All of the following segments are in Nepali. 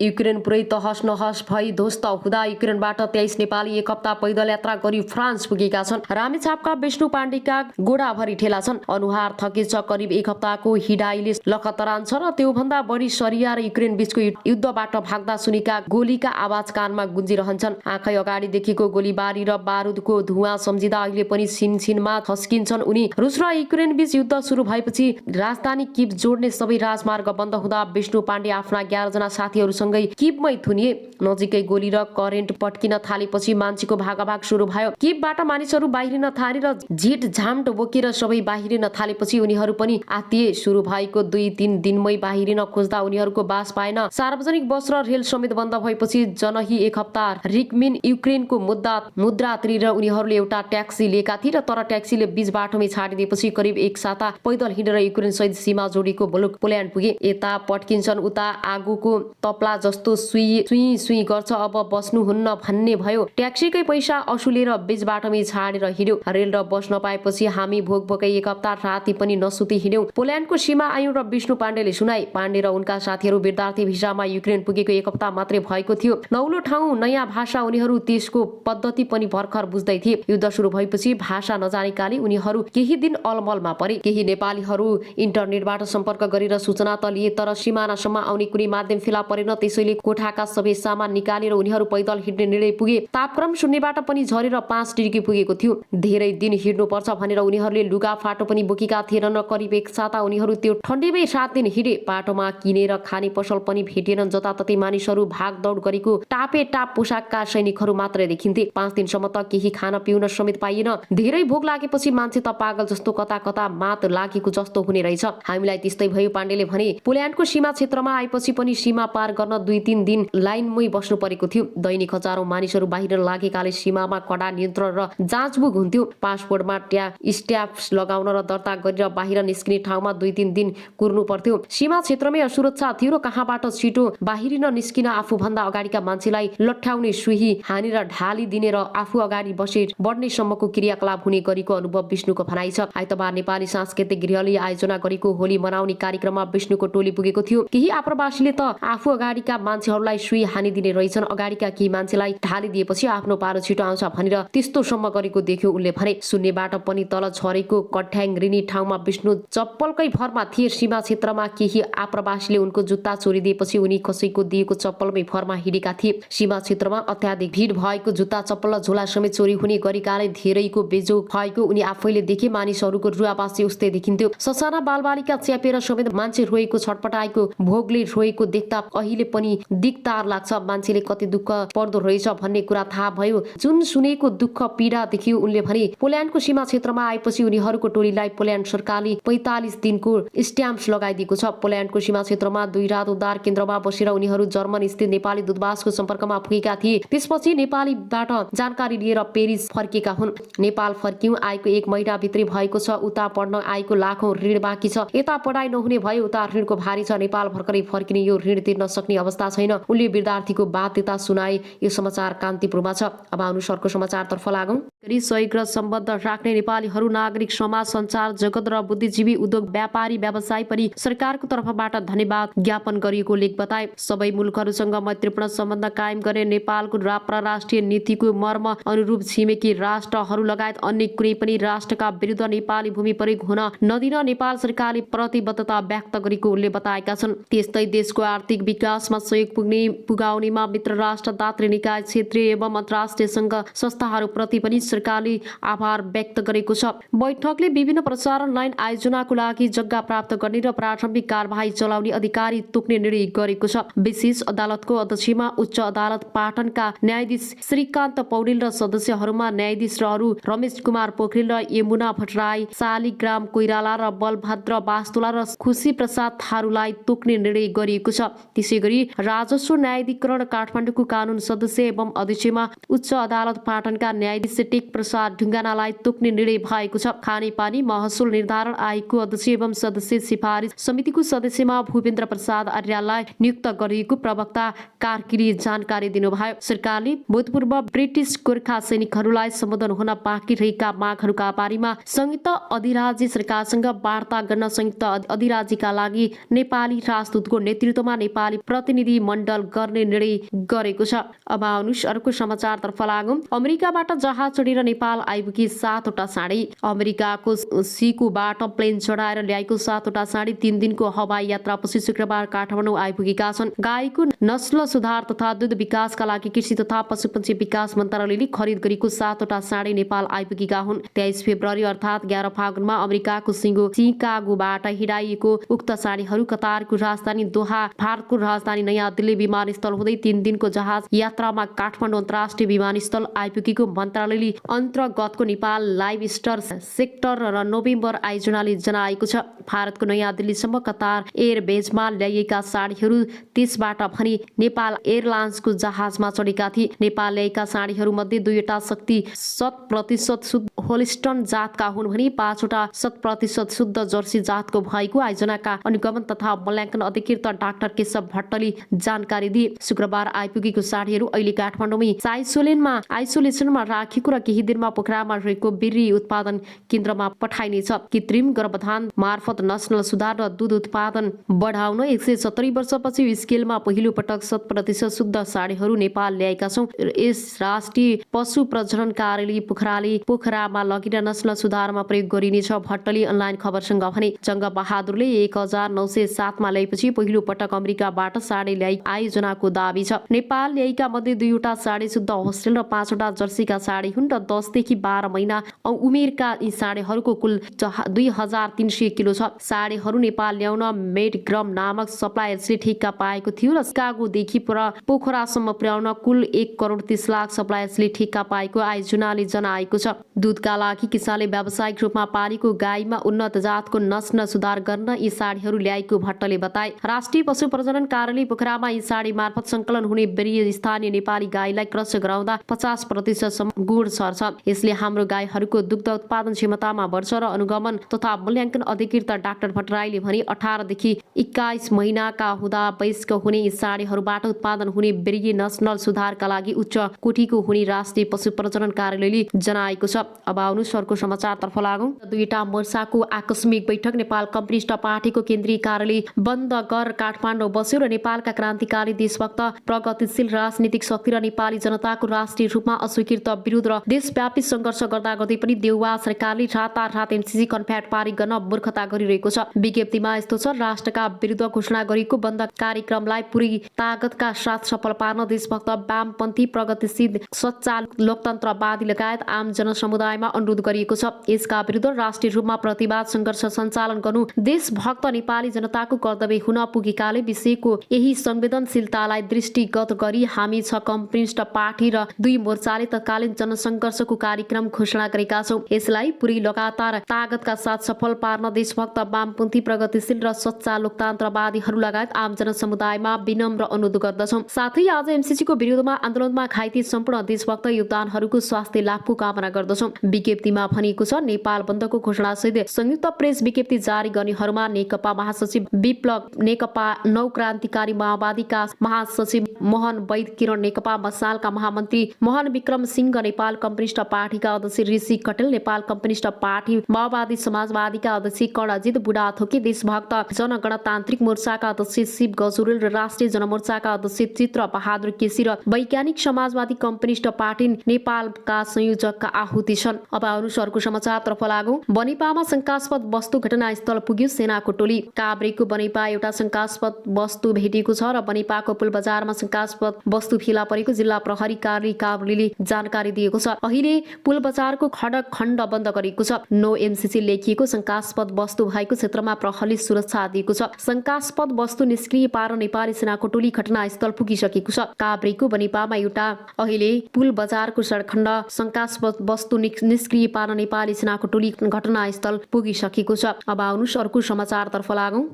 युक्रेन पुरै तहस नहस भई ध्वस्त हुँदा युक्रेनबाट 23 नेपाली एक हप्ता पैदल यात्रा गरी फ्रान्स पुगेका छन्। रामेछापका विष्णु पाण्डेका गोडाभरि ठेला छन्। अनुहार थकेछ। करिब एक हप्ताको हिडाइले लखतरान छ र त्योभन्दा बढी सरिया र युक्रेन बीचको युद्धबाट भाग्दा सुनेका गोलीका आवाज कानमा गुन्जिरहन्छन्। आँखै अगाडि देखेको गोलीबारी र बारुदको धुवाँ सम्झिँदा अहिले पनि छिनछिनमा थस्किन्छन् उनी। रुस र युक्रेन बीच युद्ध सुरु भएपछि राजधानी किभ जोड्ने सबै राजमार्ग बन्द हुँदा विष्णु पाण्डे आफ्ना 11 जना साथीहरूसँगै किभमै थुनिए। नजिकै गोली र करेन्ट पट्किन थालेपछि मान्छेको भागाभाग सुरु भयो। किभबाट मानिसहरू बाहिरिन थाले र झिट झाम्ट बोकेर सबै बाहिरिन थालेपछि उनीहरू पनि आत्तिए। सुरु भएको 2-3 दिनमै बाहिरिन खोज्दा उनीहरूको बास पाएन। सार्वजनिक बस र रेल समेत बन्द भएपछि जनही एक हप्ता रिकमिन युक्रेनको मुद्रा तिरेर उनीहरूले एउटा ट्याक्सी लिएका थिए र तर ट्याक्सीले बीच बाटोमै छाडिदिएपछि करिब एक साता पैदल हिँडेर युक्रेन सहित सीमा जोडेको पोल्यान्ड पुगे। यता पट्किन्छन् उता आगोको तप्ला जस्तो सुई गर्छ। अब बस्नुहुन्न भन्ने भयो। ट्याक्सीकै पैसा असुलेर बीच बाटोमै छाडेर हिँड्यो। रेल र बस नपाएपछि हामी भोकभोकै एक हप्ता राति पनि नसुती हिँड्यौं। पोल्यान्डको सीमा आयौं र विष्णु पाण्डेले सुनाए। पाण्डे र उनका साथीहरू विद्यार्थी भिसामा युक्रेन पुगेको एक हप्ता मात्रै भएको थियो। नौलो ठाउँ, नयाँ भाषा, उनीहरू त्यसको पद्धति पनि भर्खर बुझ्दै थिए। युद्ध सुरु भएपछि भाषा नजानेकाले उनीहरू केही दिन अलमलमा परे। केही नेपालीहरू इन्टरनेटबाट सम्पर्क गरेर सूचना त लिए तर सिमानासम्म आउने कुनै माध्यम फेला परेन। त्यसैले कोठाका सबै सामान निकालेर उनीहरू पैदल हिँड्ने निर्णय पुगे। तापक्रम शून्यबाट पनि झरेर 5 डिग्री पुगेको थियो। धेरै दिन हिँड्नुपर्छ भनेर उनीहरूले लुगा फाटो पनि बोकेका थिएनन् र करिब एक साता उनीहरू त्यो ठन्डीमै 7 दिन हिँडे। बाटोमा किनेर खाने पसल पनि भेटेनन्। जताततै मानिसहरू भागदौड गरेको टापे टाप पोसाकका सैनिकहरू मात्रै देखिन्थे। 5 दिनसम्म त केही खान पिउन समेत पाइएन। धेरै भोक लागेपछि मान्छे त पागल जस्तो कता कता मात लागेको जस्तो हुने रहेछ। हामीलाई त्यस्तै भयो, पाण्डेले भने। पोल्यान्डको सीमा क्षेत्रमा आएपछि पनि सीमा पार गर्न 2-3 दिन लाइनमै बस्नु परेको थियो। दैनिक हजारौं मानिसहरू बाहिर लागेकाले सीमामा कडा नियन्त्रण र जाँचबुक हुन्थ्यो। पासपोर्टमा स्ट्याम्प लगाउन र दर्ता गरेर बाहिर निस्किने ठाउँमा 2-3 दिन कुर्नु पर्थ्यो। सीमा क्षेत्रमै असुरक्षा थियो र कहाँबाट छिटो बाहिरिन निस्किन आफूभन्दा अगाडिका मान्छेलाई लट्ठ्याउने, सुही हानेर ढालिदिने र आफू अगाडि बढ्ने सम्मको क्रियाकलाप हुने गरेको अनुभव विष्णुको भनाइ छ। आइतबार नेपाली सांस्कृतिक गृहले आयोजना गरेको होली मनाउने कार्यक्रममा विष्णुको टोली पुगेको थियो। केही आप्रवासीले त आफू अगाडिका मान्छेहरूलाई सुई हानिदिने रहेछन्। अगाडिका केही मान्छेलाई ढालिदिएपछि आफ्नो पारो छिटो आउँछ भनेर त्यस्तोसम्म गरेको देख्यो उनले भने। शून्यबाट पनि तल झरेको कठ्याङ रिनी ठाउँमा विष्णु चप्पलकै भरमा थिए। सीमा क्षेत्रमा केही आप्रवासीले उनको जुत्ता चोरिदिएपछि उनी कसैको दिएको चप्पलमै भरमा हिँडेका थिए। सीमा क्षेत्रमा अत्याधिक भिड भएको जुत्ता चप्पल र झोला समेत चोरी हुने गरेकाले धेरैको बेजोग भएको उनी आफैले देखे। मानिसहरूको रुवाबासी उस्तै देखिन्थ्यो। ससाना बालबालिका च्यापेर समेत मान्छे रोएको, छटपटाएको, भोगले रोएको देख्दा अहिले पनि दिक्तार लाग्छ। मान्छेले कति दुःख पर्दो रहेछ भन्ने कुरा थाहा भयो। जुन सुनेको दुःख पीडा देखियो उनले भने। पोल्यान्डको सीमा क्षेत्रमा आएपछि उनीहरूको टोलीलाई पोल्यान्ड सरकारले 45 दिनको स्ट्याम्प लगाइदिएको छ। पोल्यान्डको सीमा क्षेत्रमा 2 रात उद्धार केन्द्रमा बसेर उनीहरू जर्मन स्थित नेपाली दूतावासको सम्पर्कमा पुगेका थिए। त्यसपछि नेपालीबाट जानकारी लिएर पेरिस फर्केका हुन्। नेपाल फर्कियौं आएको 1 महिना भित्रै भएको छ। उता पढ्न आएको लाखौं ऋण बाँकी छ। यता पढाइ नहुने भयो, उता ऋणको भारी छ। नेपाल भर्खरै फर्किने, यो ऋण तिर्न सक्ने अवस्था छैन। उनले विद्यार्थीको बाध्यता सुनाए। यो समाचार कान्तिपुरमा छ। अब आउनुहोस् अर्को समाचारतर्फ लागौं। सहयोग र सम्बन्ध राख्ने नेपालीहरू, नागरिक समाज, सञ्चार जगत र बुद्धिजीवी, उद्योग व्यापारी, व्यवसायी पनि सरकारको तर्फबाट धन्यवाद ज्ञापन गरिएको लेख बताए। सबै मुलुकहरूसँग मैत्रीपूर्ण सम्बन्ध कायम गर्ने नेपालको परराष्ट्रिय नीतिको मर्म अनुरूप छिमेकी राष्ट्रहरू लगायत अन्य कुनै पनि राष्ट्रका विरुद्ध नेपाली भूमि प्रयोग हुन नदिन नेपाल सरकारले प्रतिबद्धता व्यक्त गरेको उनले बताएका छन्। त्यस्तै देशको आर्थिक विकासमा सहयोग पुगाउनेमा मित्र राष्ट्र, दात्री निकाय, क्षेत्रीय एवं अन्तर्राष्ट्रिय संघ संस्थाहरूप्रति पनि सरकारले आभार व्यक्त गरेको छ। बैठकले विभिन्न प्रसारण लाइन आयोजनाको लागि जग्गा प्राप्त गर्ने र प्रारम्भिक कारबाही चलाउने अधिकारी तोक्ने निर्णय गरेको छ। विशेष अदालतको अध्यक्षमा उच्च अदालत पाटनका न्यायाधीश श्रीकान्त पौडेल र सदस्यहरूमा न्यायाधीशहरू रमेश कुमार पोखरेल र यमुना भट्टराई, शालिग्राम कोइराला र बलभद्र वास्तुला र खुशी प्रसाद थारूलाई तोक्ने निर्णय गरिएको छ। त्यसैगरी राजस्व न्यायाधिकरण काठमाडौँको कानून सदस्य एवं अध्यक्षमा उच्च अदालत पाटनका न्यायाधीश टेक प्रसाद ढुङ्गानालाई तोक्ने निर्णय भएको छ। खानेपानी महसुल निर्धारण आयोगको अध्यक्ष एवं सदस्य सिफारिस समितिको सदस्यमा भूपेन्द्र प्रसाद आर्यलाई नियुक्त गरिएको प्रवक्ता कार्कीले जानकारी दिनुभयो। सरकारले भूतपूर्व ब्रिटिश गोर्खा सैनिकहरूलाई सम्बोधन हुन बाँकी रहेका मागहरूका बारेमा संयुक्त अधिराज्य सरकारसँग वार्ता गर्न संयुक्त अधिराज्यका लागि नेपाली राजदूतको नेतृत्वमा नेपाली प्रतिनिधिमण्डल गर्ने निर्णय गरेको छ। अब आउनुस् अर्को समाचारतर्फ लागौं। अमेरिकाबाट जहाज चढेर नेपाल आइपुगी 7वटा साडी। अमेरिकाको सिकुबाट प्लेन चढाएर ल्याएको 7वटा साडी 3 दिनको हवाई यात्रापछि शुक्रबार काठमाडौँ आइपुगेका छन्। गाईको नस्ल सुधार तथा दूध विकासका लागि कृषि तथा पशुपक्षी विकास मन्त्रालयले खरिद गरेको 7वटा साडी नेपाल आइपुगेका हुन्। 23 फेब्रुअरी अर्थात् 11 फागुनमा अमेरिकाको सिकागोबाट हिँडाइएको उक्त साडीहरू कतारको राजधानी दोहा, भारतको राजधानी नयाँ दिल्ली विमानस्थल हुँदै 3 दिनको जहाज यात्रामा काठमाडौँ अन्तर्राष्ट्रिय विमानस्थल आइपुगेको मन्त्रालयले अन्तर्गतको नेपाल लाइभ स्टोर सेक्टर र नोभेम्बर आयोजनाले जनाएको छ। भारतको नयाँ दिल्लीसम्म कतार एयरवेजमा ल्याइएका साडीहरू त्यसबाट भने नेपाल एयरलाइन्सको जहाजमा चढेका थिए। नेपाल ल्याएका साडीहरूमध्ये 2वटा शक्ति 100% शुद्ध होलिस्टन जातका हुन् भने 5वटा 100% शुद्ध जर्सी जातको भएको आयोजनाका अनुगमन तथा मूल्याङ्कन अधिकृत डाक्टर केशव भट्टले जानकारी दिए। शुक्रबार आइपुगेको साडीहरू अहिले काठमाडौँमै आइसोलेसनमा राखेको र केही दिनमा पोखरामा रहेको बिर्री उत्पादन केन्द्रमा पठाइनेछ। कृत्रिम गर्भधान मार्फत नस्ल सुधार र दूध उत्पादन बढाउन 170 वर्षपछि स्केलमा पहिलो पटक 100% शुद्ध साडीहरू नेपाल ल्याएका छौं। यस राष्ट्रिय पशु प्रजनन कार्यालय पोखरामा लगेर नस्ल सुधारमा प्रयोग गरिनेछ। भट्टले अनलाइन खबरसँग भने जङ्ग बहादुरले 1907 मा ल्याएपछि पहिलो पटक अमेरिकाबाट साडी ल्याई आयोजनाको दाबी छ। नेपाल ल्याएका मध्ये 2वटा साडी शुद्ध होस्टेल र 5वटा जर्सीका साडी हुन् र 10 देखि 12 महिना उमेरका यी साडीहरूको कुल 2300 किलो छ। साडीहरू नेपाल ल्याउन मेडग्रम नामक सप्लायर्सले ठेक्का पाएको थियो र सिकागोदेखि पोखरासम्म पुर्याउन कुल 1,30,00,000 सप्लायर्सले ठेक्का पाएको आयोजनाले जनाएको छ। दूधका लागि किसानले व्यावसायिक रूपमा पालेको गाईमा उन्नत जातको नस्ल सुधार गर्न यी साडीहरू ल्याएको भट्टले बताए। राष्ट्रिय पशु प्रजनन कार्यालय पोखरामा यी साडी मार्फत संकलन हुने बेरिय स्थानीय नेपाली गाईलाई क्रस गराउँदा 50% गुण सर्छ। यसले हाम्रो गाईहरूको दुग्ध उत्पादन क्षमतामा बढ्छ र अनुगमन तथा मूल्याङ्कन अधिकृत डाक्टर भट्टराईले भने 18 देखि 21 महिनाका हुँदा वयस्क हुने यी साडीहरूबाट उत्पादन हुने बेरिय नस्ल सुधारका लागि उच्च कोटिको हुने राष्ट्रिय पशु प्रजनन कार्यालयले जनाएको छ। अब आउनुस् अर्को समाचारतर्फ लागौं। 2वटा मोर्चाको आकस्मिक बैठक। नेपाल कम्युनिस्ट पार्टीको केन्द्रीय कार्यालय बन्द गर काठमाडौँ बस्यो र नेपालका क्रान्तिकारी देशभक्त प्रगतिशील राजनीतिक शक्ति र नेपाली जनताको राष्ट्रिय रूपमा अस्वीकृत विरोध र देशव्यापी सङ्घर्ष गर्दा गर्दै पनि देउवा सरकारले रातारात एमसीसी कन्भ्याट पारित गर्न मूर्खता गरिरहेको छ। विज्ञप्तिमा यस्तो छ, राष्ट्रका विरुद्ध घोषणा गरिएको बन्द कार्यक्रमलाई पुरै तागतका साथ सफल पार्न देशभक्त वामपन्थी प्रगतिशील सच्चा लोकतन्त्रवादी लगायत आम जनसमुदायमा अनुरोध गरिएको छ। यसका विरुद्ध राष्ट्रिय रूपमा प्रतिवाद सङ्घर्ष सञ्चालन गर्नु देशभक्त नेपाली जनताको कर्तव्य हुन पुगेकाले विषयको यही संवेदनशीलतालाई दृष्टिगत गरी हामी 6 कम्युनिस्ट पार्टी र 2 मोर्चाले तत्कालीन जनसङ्घर्षको कार्यक्रम घोषणा गरेका छौं। यसलाई पुरै लगातार तागतका साथ सफल पार्न देशभक्त वामपन्थी प्रगतिशील र सच्चा लोकतन्त्रवादीहरू लगायत आम जनसमुदायमा विनम्र अनुरोध गर्दछौं। साथै आज एमसीसीको विरोधमा आन्दोलनमा घाइते सम्पूर्ण देशभक्त योगदानहरूको स्वास्थ्य लाभको कामना गर्दछौं। विज्ञप्तिमा भनिएको छ, नेपाल बन्दको घोषणासहित संयुक्त प्रेस विज्ञप्ति जारी गर्नेहरूमा नेकपा महासचिव विप्लव, नेकपा नौ क्रान्तिकारी माओवादीका महासचिव मोहन वैद, किरण नेकपा मसालका महामन्त्री मोहन विक्रम सिंह, नेपाल कम्युनिस्ट पार्टीका अध्यक्ष ऋषि कटेल, नेपाल कम्युनिस्ट पार्टी माओवादी समाजवादीका अध्यक्ष कर्णजित बुढाथोकी, देशभक्त जनगणतान्त्रिक मोर्चाका अध्यक्ष शिव गजुरेल र राष्ट्रिय जनमोर्चाका अध्यक्ष चित्र बहादुर केसी र वैज्ञानिक समाजवादी कम्युनिस्ट पार्टी नेपालका संयोजकका आहुति छन्। अब आउनुस् अर्को समाचारतर्फ लागौं। बनेपामा शंकास्पद वस्तु घटनास्थल पुग्यो। सेनाको टोली। काभ्रेको बनेपा एउटा शंकास्पद वस्तु भेटिएको छ र बनेपाको पुल बजारमा शंकास्पद वस्तु फेला परेको जिल्ला प्रहरी कार्यालय काभ्रेले जानकारी दिएको छ। अहिले पुल बजारको खडक खण्ड बन्द गरेको छ। नो एमसीसी लेखिएको शंकास्पद वस्तु भएको क्षेत्रमा प्रहरीले सुरक्षा दिएको छ। शंकास्पद वस्तु निष्क्रिय पार्न नेपाली सेनाको टोली घटनास्थल पुगिसकेको छ। काभ्रेको बनेपामा एउटा अहिले पुल बजारको सडकखण्ड शंकास्पद वस्तु निष्क्रिय पार्न नेपाली सेनाको टोली घटनास्थल पुगिसकेको छ। अब आउनुस् अर्को समाचारतर्फ लागौं।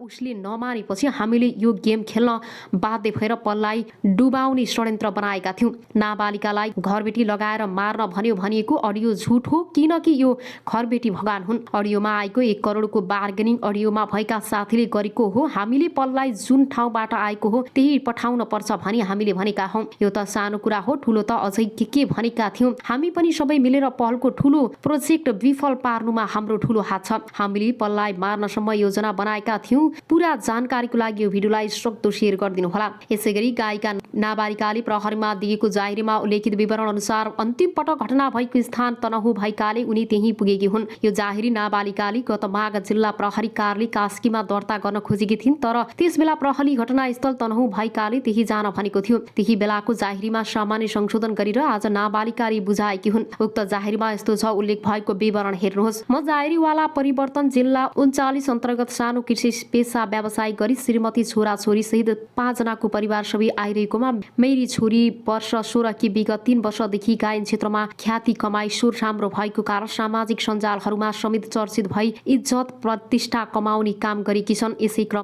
उसले नमानेपछि हामीले यो गेम खेल्न बाध्य भएर पललाई डुबाउने षड्यन्त्र बनाएका थियौं। नाबालिकालाई घरबेटी लगाएर मार्न भन्यो भनिएको अडियो झुट हो, किनकि यो घरबेटी भगवान हुन्। अडियोमा आएको 1 करोडको बार्गेनिङ अडियोमा भएका साथीले गरेको हो। हामीले पललाई जुन ठाउँबाट आएको हो त्यही पठाउन पर्छ भनी हामीले भनेका हौं। यो त सानो कुरा हो, ठुलो त अझै के भनेका थियौं। हामी पनि सबै मिलेर पलको ठुलो प्रोजेक्ट विफल पार्नुमा हाम्रो ठुलो हात छ। हामीले पललाई मार्नसम्म योजना बनाएका थियौं पूरा जानकारीको लागि यो भिडियोलाई सक्दो शेयर गरिदिनुहोला। यसैगरी गायिका नाबालिकाले प्रहरीमा दिएको जाहेरीमा उल्लेखित विवरण अनुसार अन्तिम पटक घटना भएको स्थान तनहुँ भएकाले उनी त्यही पुगेकी हुन्। यो जाहेरी नाबालिकाले गत माघ जिल्ला प्रहरी कार्यालय कास्कीमा दर्ता गर्न खोजेकी थिइन्, तर त्यसबेला प्रहरी घटनास्थल तनहुँ भएकाले त्यही जान भनेको थियो। त्यही बेलाको जाहेरीमा सामान्य संशोधन गरेर आज नाबालिकाले बुझाएकी हुन्। उक्त जाहेरीमा यस्तो छ, उल्लेख भएको विवरण हेर्नुहोस्। म जाहेरीवाला परिवर्तन जिल्ला 39 अन्तर्गत सानो कृषि पेसा व्यवसाय गरी श्रीमती छोराछोरी सहित 5 जनाको परिवार सबै आइरहेकोमा मेरी छोरी वर्ष 16 कि विगत 3 वर्षदेखि गायन क्षेत्रमा ख्याति कमाई स्वर राम्रो भएको कारण सामाजिक सञ्जालहरूमा समेत चर्चित भई इज्जत प्रतिष्ठा कमाउने काम गरेकी छन्। यसै क्रम